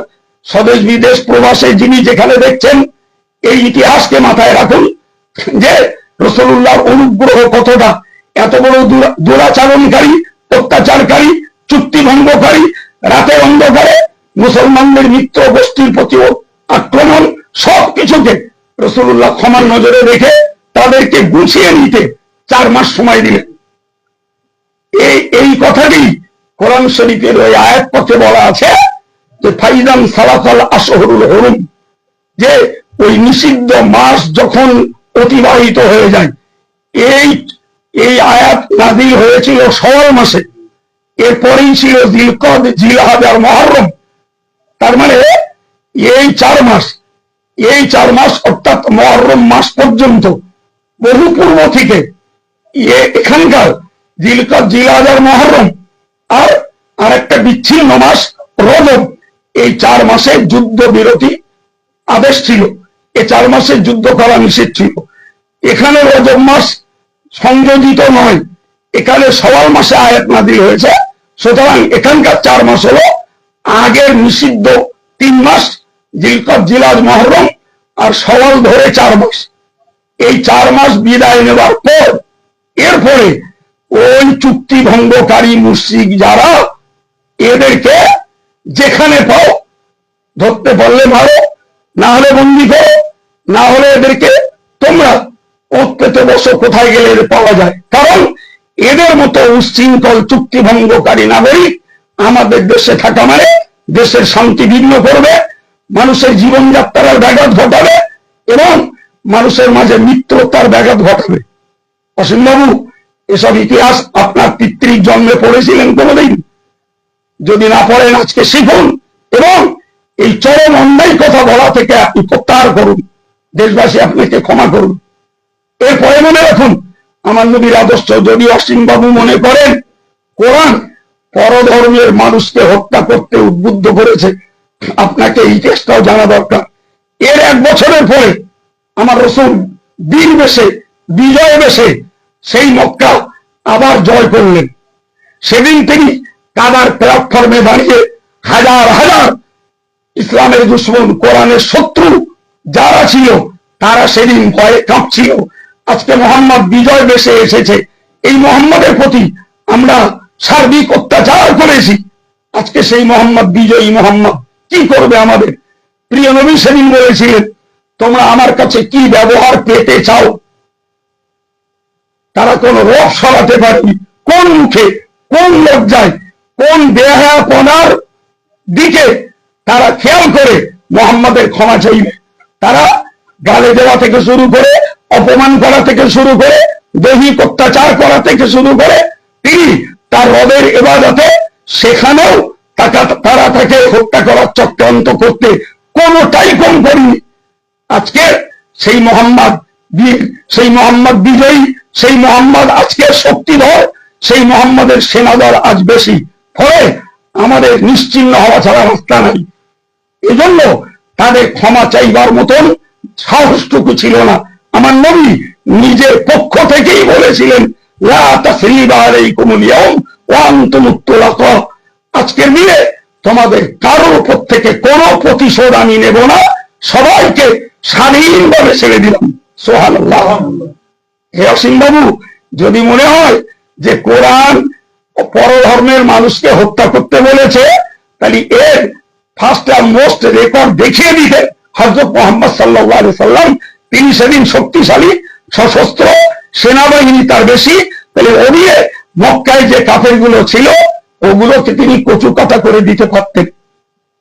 স্বদেশ বিদেশ প্রবাসে যিনি যেখানে দেখছেন, এই ইতিহাসকে মাথায় রাখুন যে রাসূলুল্লাহর অনুগ্রহ কতটা। এত বড় দুরাচারণকারী, অত্যাচারকারী, চুক্তি ভঙ্গকারী, রাতে অন্ধকারে মুসলমানদের মিত্র গোষ্ঠীর প্রতি আক্রমণ, সবকিছুকে রাসূলুল্লাহ ক্ষমার নজরে রেখে তাদেরকে গুছিয়ে নিতে 4 মাস সময় দিলেন। এই কথাটি কোরআন শরীফের ওই আয়াত পথে বলা আছে যে ফাইজান সালাফাল আশহুরুল হুরুম, যে ওই নিষিদ্ধ মাস যখন অতিবাহিত হয়ে যায়। এই আয়াত নাযিল হয়েছিল শাওয়াল মাসে, এরপরেই ছিল জিলকদ, জিলহজ আর মুহররম। তার মানে এই 4 মাস অর্থাৎ মুহররম মাস পর্যন্ত বহু পূর্ব থেকে এখানকার জিলকদ, জিলহজ আর মুহররম আর একটা বিচ্ছিন্ন মাস রজব, এই 4 মাসে যুদ্ধ বিরতি আদেশ ছিল। এই 4 মাসে যুদ্ধ করা নিষেধ ছিল। এখানে রজব মাস সংযোজিত নয়, এখানে শাওয়াল মাসে আয়াত নাযিল হয়েছে। সুতরাং এখানকার 4 মাস হলো আগের নিষিদ্ধ 3 মাস, জিলকদ, জিলহজ, মুহররম আর শাওয়াল ধরে 4 মাস। এই 4 মাস বিদায় নেবার পর এরপরে ওই চুক্তি ভঙ্গকারী মুশরিক যারা, এদেরকে যেখানে পাও ধরতে পারলে ভালো, না হলে বন্দি করো, না হলে এদেরকে তোমরা ওত পেতে বসো, কোথায় গেলে এদের পাওয়া যায়। কারণ এদের মতো উচ্ছৃঙ্খল চুক্তি ভঙ্গকারী নাগরিক আমাদের দেশে থাকা মানে দেশের শান্তি বিঘ্ন করবে, মানুষের জীবনযাত্রার ব্যাঘাত ঘটাবে এবং মানুষের মাঝে মিত্রতার ব্যাঘাত ঘটাবে। অসীমবাবু, এসব ইতিহাস আপনার পিতৃ জন্মে পড়েছিলেন কোনোদিন? যদি না পড়েন আজকে শিখুন এবং এই চরম অন্যায় কথা বলা থেকে আপনি প্রত্যাহার করুন। দেশবাসী আপনাকে ক্ষমা করুন। এরপরে মনে রাখুন, আমার নবীর আদর্শ যদি অসীমবাবু মনে করেন কোরআন পরধর্মের মানুষকে হত্যা করতে উদ্বুদ্ধ করেছে, আপনাকে এই ইতিহাসটাও জানা দরকার। এর 1 বছরের পরে আমার রসুল বীর বেশে, বিজয় বেশে সেই মক্কা আবার জয় করলেন। সেদিন তিনি কাবার প্ল্যাটফর্মে দাঁড়িয়ে হাজার হাজার ইসলামের দুশ্মন, কোরআনের শত্রু যারা ছিল তারা সেদিন ভয়ে কাঁপছিল। আজকে মোহাম্মদ বিজয় বেশে এসেছে, এই মোহাম্মদের প্রতি আমরা সার্বিক অত্যাচার করেছি। আজকে সেই মোহাম্মদ বিজয়ী মোহাম্মদ কি করবে আমাদের? প্রিয় নবী সেদিন বলেছিলেন, তোমরা আমার কাছে কি ব্যবহার পেতে চাও? তারা কোন রোগ সরাতে পারেনি। কোন মুখে, কোন লজ্জায়, কোন বেহায়াপনার দিকে তারা খেয়াল করে মোহাম্মদের ক্ষমা চাইবে? তারা গালে দেওয়া থেকে শুরু করে, অপমান করা থেকে শুরু করে, দৈহিক অত্যাচার করা থেকে শুরু করে, তিনি তার রবের ইবাদতে সেখানেও তারা তাকে হত্যা করার চক্রান্ত করতে কোনোটাই কম করেনি। আজকে সেই মোহাম্মদ বীর, সেই মোহাম্মদ বিজয়ী, সেই মোহাম্মদ আজকে শক্তিধর, সেই মোহাম্মদের সেনাদল আজ বেশি। ফলে আমাদের নিশ্চিহ্ন হওয়া ছাড়া রাস্তা নাই। এজন্য তাদের ক্ষমা চাইবার মতন সাহসটুকু ছিল না। আমার নবী নিজের পক্ষ থেকেই বলেছিলেন, লা তাসরিবা আলাইকুমুল ইয়াউম ওয়া আনতুমুত তুলাকা, আজকের দিনে তোমাদের কারোর উপর থেকে কোনো প্রতিশোধ আমি নেব না, সবাইকে স্বাধীনভাবে ছেড়ে দিলাম। সুবহানাল্লাহ। হে অসীমবাবু, যদি মনে হয় যে কোরআন পরধর্মের মানুষকে হত্যা করতে বলেছে, তাহলে এর ফার্স্ট আর মোস্ট রেকর্ড দেখিয়ে দিতে হযরত মুহাম্মদ সাল্লাল্লাহু আলাইহি সাল্লাম। তিনি সেদিন শক্তিশালী সশস্ত্র সেনাবাহিনী তার বেশি, তাহলে ও দিয়ে মক্কায় যে কাফের গুলো ছিল ওগুলোকে তিনি কচুকাটা করে দিতে পারতেন।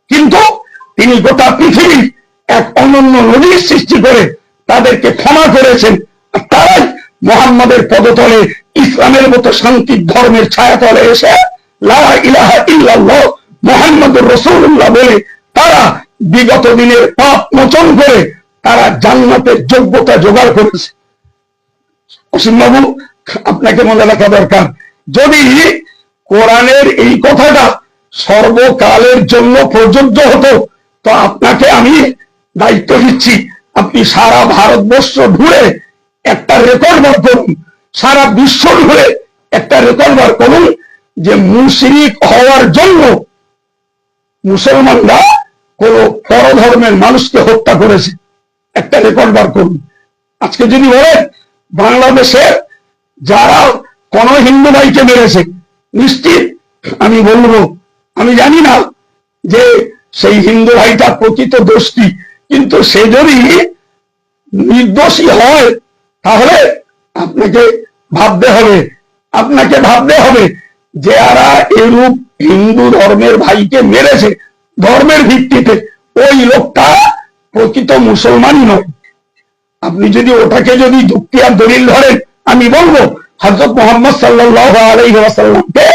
কিন্তু তিনি গোটা পৃথিবীর এক অনন্য নদীর সৃষ্টি করে তাদেরকে ক্ষমা করেছেন। আর তারাই মুহাম্মাদের পদতলে ইসলামের মতো শান্তির ধর্মের ছায়াতলে এসে লা ইলাহা ইল্লাল্লাহ মুহাম্মাদুর রাসূলুল্লাহ বলে তারা বিগত দিনের পাপ মোচন করে তারা জান্নাতের যোগ্যতা জোগাড় করেছে। অসীমবাবু, আপনাকে মনে রাখা দরকার, যদি কোরআনের এই কথাটা সর্বকালের জন্য প্রযোজ্য হতো, তো আপনাকে আমি দায়িত্ব দিচ্ছি, আপনি সারা ভারতবর্ষ ঘুরে একটা রেকর্ড বার করুন, সারা বিশ্ব ঘুরে একটা রেকর্ড বার করুন যে মুশরিক হওয়ার জন্য মুসলমানরা কোন পরধর্মের মানুষকে হত্যা করেছে। একটা রেকর্ড বার করুন। আজকে যদি বলেন বাংলাদেশের যারা কোন হিন্দু ভাইকে মেরেছে, নিশ্চিত আমি বলবো, আমি জানি না যে সেই হিন্দু ভাইটা প্রকৃত দোষী, কিন্তু সে যদি নির্দোষী হয় তাহলে আপনাকে ভাবতে হবে যে যারা এরূপ হিন্দু ধর্মের ভাইকে মেরেছে ধর্মের ভিত্তিতে, ওই লোকটা প্রকৃত মুসলমানই নয়। আপনি যদি ওটাকে যদি যুক্তি আর দলিল ধরেন, আমি বলবো হযরত মুহাম্মদ সাল্লাল্লাহু আলাইহি ওয়াসাল্লামকে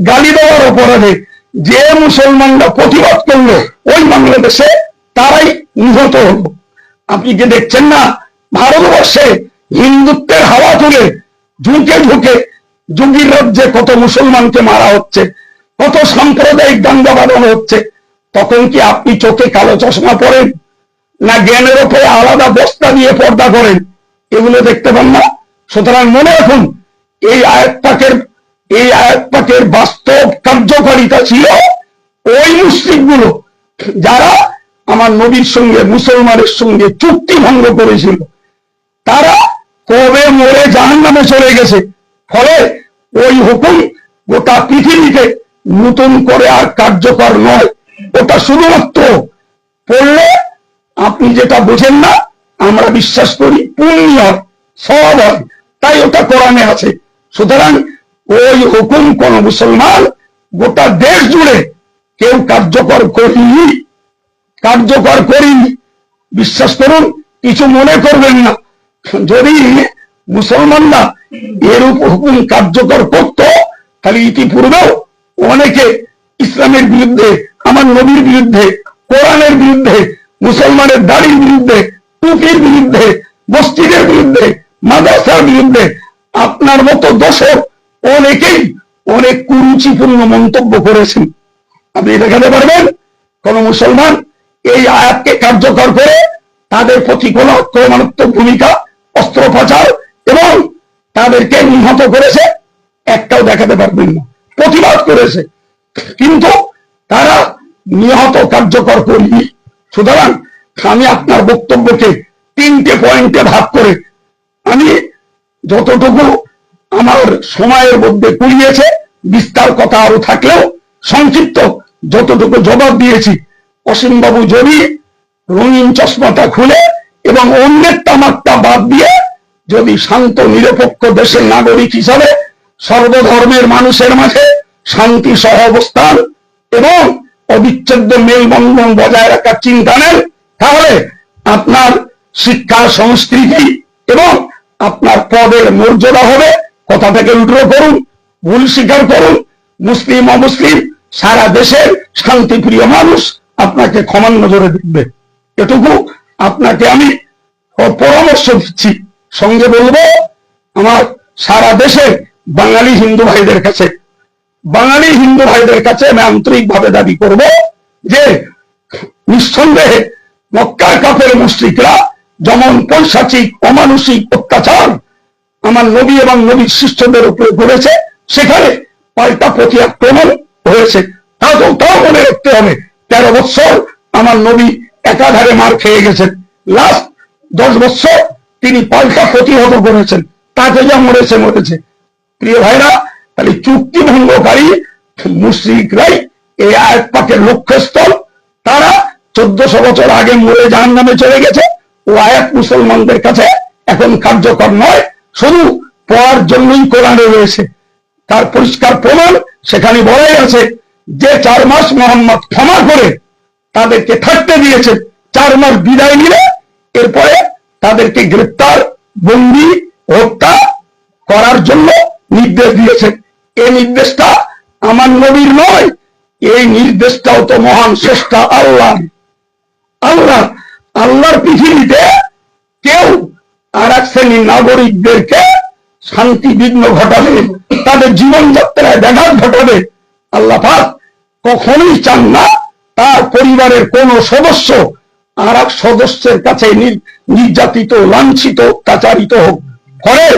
গালি দেওয়ার অপরাধে যে মুসলমানরা প্রতিবাদ করলো ওই বাংলাদেশে তারাই নিহত হলো। আপনি কি দেখছেন না ভারতবর্ষে হিন্দুত্বের হাওয়া তুলে ঝুঁকে ঝুঁকে যুগীর রাজ্যে কত মুসলমানকে মারা হচ্ছে, কত সাম্প্রদায়িক দাঙ্গা বাঁধানো হচ্ছে? তখন কি আপনি চোখে কালো চশমা পরেন, না জ্ঞানের উপরে আলাদা বস্তা দিয়ে পর্দা করেন? এগুলো দেখতে পান না। সুতরাং মনে রাখুন, এই আয়াত পাকের বাস্তব কার্যকারিতা ছিল ওই মুশরিকগুলো যারা আমার নবীর সঙ্গে মুসলমানের সঙ্গে চুক্তি ভঙ্গ করেছিল। তারা কবে মরে জাহান্নামে চলে গেছে। ফলে ওই হুকুম গোটা পৃথিবীতে নতুন করে আর কার্যকর নয়। ওটা শুধুমাত্র পড়লে আপনি যেটা বোঝেন না, আমরা বিশ্বাস করি পুণ্য হয়, সব হয়, তাই ওটা কোরআনে আছে। সুতরাং ওই হুকুম কোন মুসলমান গোটা দেশ জুড়ে কেউ কার্যকর করিনি। বিশ্বাস করুন, কিছু মনে করবেন না। যদি মুসলমানরা এরূপ হুকুম কার্যকর করত, তাহলে ইতিপূর্বেও অনেকে ইসলামের বিরুদ্ধে, আমার নবীর বিরুদ্ধে, কোরআনের বিরুদ্ধে, মুসলমানের দাড়ির বিরুদ্ধে, টুপির বিরুদ্ধে, মসজিদের বিরুদ্ধে, মাদ্রাসার বিরুদ্ধে আপনার মতো দোষর অনেকেই অনেক কুরুচিপূর্ণ মন্তব্য করেছেন। আপনি দেখাতে পারবেন কোন মুসলমান এই আয়াতকে কার্যকর করে তাদের প্রতি কোন আক্রমণাত্মক ভূমিকা, অস্ত্রোপচার এবং তাদেরকে নিহত করেছে? একটাও দেখাতে পারবেন না। প্রতিবাদ করেছে, কিন্তু তারা নিহত কার্যকর করেনি। সুতরাং আমি আপনার বক্তব্যকে 3টে পয়েন্টে ভাগ করে আমি যতটুকু আমার সময়ের মধ্যে কুড়িয়েছে, বিস্তার কথা আরো থাকলেও সংক্ষিপ্ত যতটুকু জবাব দিয়েছি। অসীম বাবু যদি রঙিন চশমাটা খুলে এবং অন্যের তামাকটা বাদ দিয়ে যদি শান্ত নিরপেক্ষ দেশের নাগরিক হিসাবে সর্বধর্মের মানুষের মাঝে শান্তি সহ অবস্থান এবং অবিচ্ছেদ্য মেলবন্ধন বজায় রাখার চিন্তা নেন, তাহলে আপনার শিক্ষা, সংস্কৃতি এবং আপনার পদের মর্যাদা হবে। কথাটাকে উল্টো করুন, ভুল স্বীকার করুন। মুসলিম অমুসলিম সারা দেশের শান্তিপ্রিয় মানুষ আপনাকে ক্ষমার নজরে দেখবে। এটুকু আপনাকে আমি পরামর্শ দিচ্ছি। সঙ্গে বলবো আমার সারা দেশের বাঙালি হিন্দু ভাইদের কাছে আমি আন্তরিকভাবে দাবি করব যে নিঃসন্দেহে মক্কার কাফের মুশরিকরা যেমন পৈশাচিক অমানুষিক অত্যাচার আমার নবী এবং নবীর শিষ্যদের উপরে করেছে, সেখানে পাল্টা প্রতি আক্রমণ হয়েছে। তাও মনে রাখতে হবে 13 বছর আমার নবী একাধারে মার খেয়ে গেছেন। লাস্ট 10 বছর তিনি পাল্টা প্রতিহত করেছেন, তাতে যা মরেছে। প্রিয় ভাইরা, তাহলে চুক্তি ভঙ্গকারী মুশরিকরাই এই আয়াত পাকের লক্ষ্যস্থল। তারা 1400 বছর আগে মরে জাহান্নামে চলে গেছে। ও আয়াত মুসলমানদের কাছে এখন কার্যকর নয়, শুধু পড়ার জন্যই কোরআনে রয়েছে। তার পরিষ্কার প্রমাণ সেখানে বলাই আছে যে 4 মাস মোহাম্মদ ক্ষমা করে তাদেরকে থাকতে দিয়েছেন। 4 মাস বিদায় নিলে এরপরে তাদেরকে গ্রেপ্তার, বন্দী, হত্যা করার জন্য নির্দেশ দিয়েছেন। এই নির্দেশটা আমার নবীর নয়, এই নির্দেশটাও তো মহান স্রষ্টা আল্লাহর পৃথিবীতে কেউ আর এক শ্রেণীর নাগরিকদেরকে শান্তি বিঘ্ন ঘটাবে, তাদের জীবনযাত্রায় ব্যাঘাত ঘটাবে আল্লাহ পাক কখনোই চান না তার পরিবারের কোন সদস্য আর এক সদস্যের কাছে নির্যাতিত, লাঞ্ছিত, অত্যাচারিত হোক। ফলে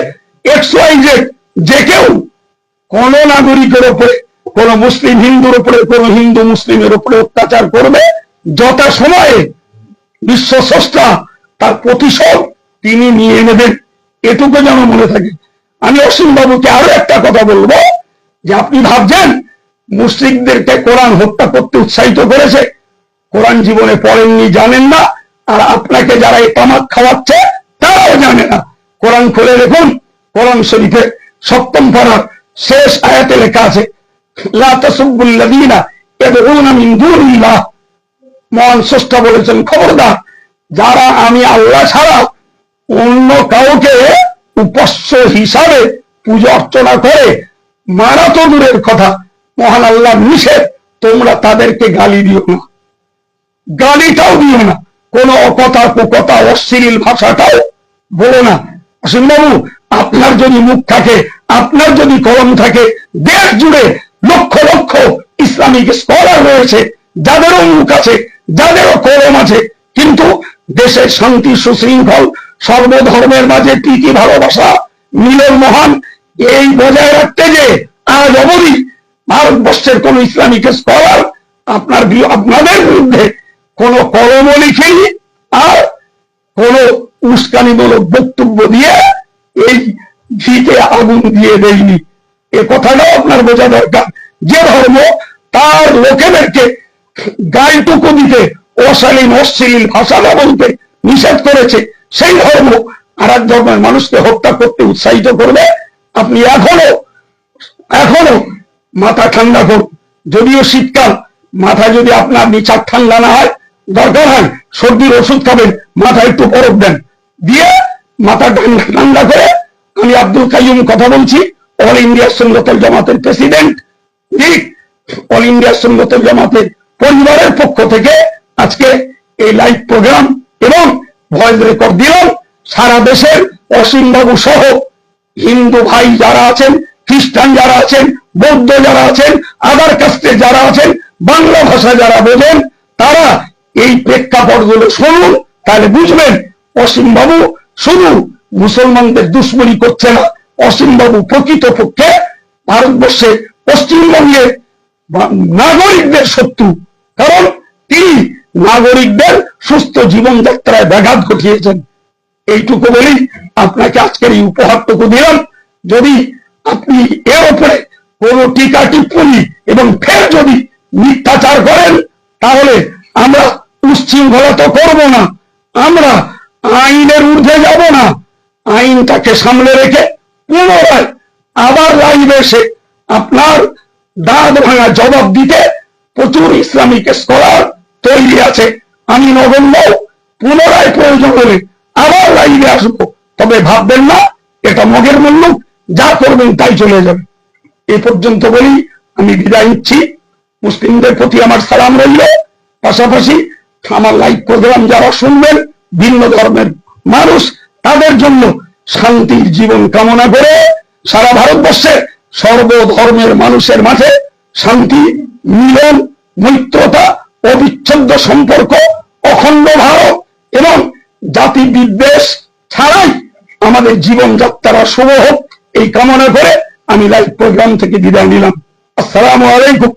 XYZ যে কেউ কোন নাগরিকের উপরে, কোন মুসলিম হিন্দুর উপরে, কোন হিন্দু মুসলিমের উপরে অত্যাচার করবে, যথা সময়ে বিশ্ব স্রষ্টা তার প্রতিশোধ তিনি নিয়ে নেবেন। এটুকু যেন মনে থাকে। আমি অসীম বাবুকে আরো একটা কথা বলবো, যে আপনি ভাবছেন মুশরিকদেরকে কোরআন হত্যা করতে উৎসাহিত করেছে। কোরআন জীবনে পড়েননি, জানেন না। আর আপনাকে যারা এই তামাক খাওয়াচ্ছে তারাও জানে না। কোরআন খুলে দেখুন, কোরআন শরীফে 7ম পারার শেষ আয়াতে লেখা আছে, লা তাসুবুল্লাযীনা ইয়াদউনা মিন দুনিল্লাহ। মহান স্রষ্টা বলেছেন, খবরদার যারা আমি আল্লাহ ছাড়া অন্য কাউকে উপাস্য হিসাবে পূজা অর্চনা করে, মারা তো দূরের কথা, মহান আল্লাহ নিষেধ, তোমরা তাদেরকে গালি দিও না, গালিটাও দিও না, কোন অকথা কুকথা অশ্লীল ভাষাটাও বলো না। অসীম বাবু, আপনার যদি মুখ থাকে, আপনার যদি কলম থাকে, দেশ জুড়ে লক্ষ লক্ষ ইসলামিক স্কলার রয়েছে, যাদেরও মুখ আছে, যাদেরও কলম আছে, কিন্তু দেশের শান্তি, সুশৃঙ্খল, সর্বধর্মের মাঝে প্রীতি, ভালোবাসা, মিলন মহান এই বজায় রাখতে যে আজ অবধি ভারতবর্ষের কোন ইসলামিক স্কলার আপনাদের বিরুদ্ধে কোন কলম লিখেনি, আর কোন উস্কানিমূলক বক্তব্য দিয়ে এই ঘিতে আগুন দিয়ে দেয়নি। এ কথাটাও আপনার বোঝা দরকার। যে ধর্ম তার লোকেদেরকে গায়েটুকু দিতে অশালীন অশ্লীল ভাষা বলতে নিষেধ করেছে, সেই ধর্ম আর এক ধর্মের মানুষকে হত্যা করতে উৎসাহিত করবে। আপনি এখনো মাথা ঠান্ডা করুন। যদিও শীতকাল, মাথা যদি আপনার নিচার ঠান্ডা না হয়, দরকার হয় সর্দির ওষুধ খাবেন, মাথা একটু বরফ দেন, দিয়ে মাথা ঠান্ডা করে। আমি আব্দুল কাইয়ুম কথা বলছি, অল ইন্ডিয়া সুন্নতুল জামাতের প্রেসিডেন্ট। অল ইন্ডিয়া সুন্নতুল জামাতের পরিবারের পক্ষ থেকে আজকে এই লাইভ প্রোগ্রাম এবং ভয়েস রেকর্ড দিলাম। সারা দেশের অসীম বাবু সহ হিন্দু ভাই যারা আছেন, খ্রিস্টান যারা আছেন, বৌদ্ধ যারা আছেন, আদার কাস্টে যারা আছেন, বাংলা ভাষা যারা বোঝেন, তারা এই প্রেক্ষাপটগুলো শুনুন। তাহলে বুঝবেন অসীম বাবু শুধু মুসলমানদের দুশ্মনী করছে না, অসীম বাবু প্রকৃতপক্ষে ভারতবর্ষে পশ্চিমবঙ্গের নাগরিকদের শত্রু। কারণ তিনি নাগরিকদের সুস্থ জীবনযাত্রায় ব্যাঘাত ঘটিয়েছেন। এইটুকু বলি আপনাকে আজকের এই উপহারটুকু দিলাম। যদি আপনি এর উপরে কোন টিকা টিপ্পণী এবং ফের যদি মিথ্যাচার করেন, তাহলে আমরা উচ্ছৃঙ্খলা তো করবো না, আমরা আইনের ঊর্ধ্বে যাব না। আইনটাকে সামলে রেখে পুনরায় আবার লাইভে এসে আপনার দাঁত ভাঙা জবাব দিতে প্রচুর ইসলামিক স্কলার তৈরি আছে। আমি নগণ্য, পুনরায় প্রয়োজন হলে আবার লাইভে আসবো। তবে ভাববেন না এটা মগের মূল্য, যা করবেন তাই চলে যাবে। এ পর্যন্ত বলি আমি বিদায় নিচ্ছি। মুসলিমদের প্রতি আমার সালাম রইল। পাশাপাশি আমার লাইভ প্রোগ্রাম যারা শুনবেন, ভিন্ন ধর্মের মানুষ, তাদের জন্য শান্তির জীবন কামনা করে সারা ভারতবর্ষে সর্বধর্মের মানুষের মাঝে শান্তি, মিলন, মৈত্রতা, অবিচ্ছেদ্য সম্পর্ক, অখণ্ড ভারত এবং জাতি বিদ্বেষ ছাড়াই আমাদের জীবনযাত্রা শুভ হোক, এই কামনা করে আমি লাইভ প্রোগ্রাম থেকে বিদায় নিলাম। আসসালামু আলাইকুম।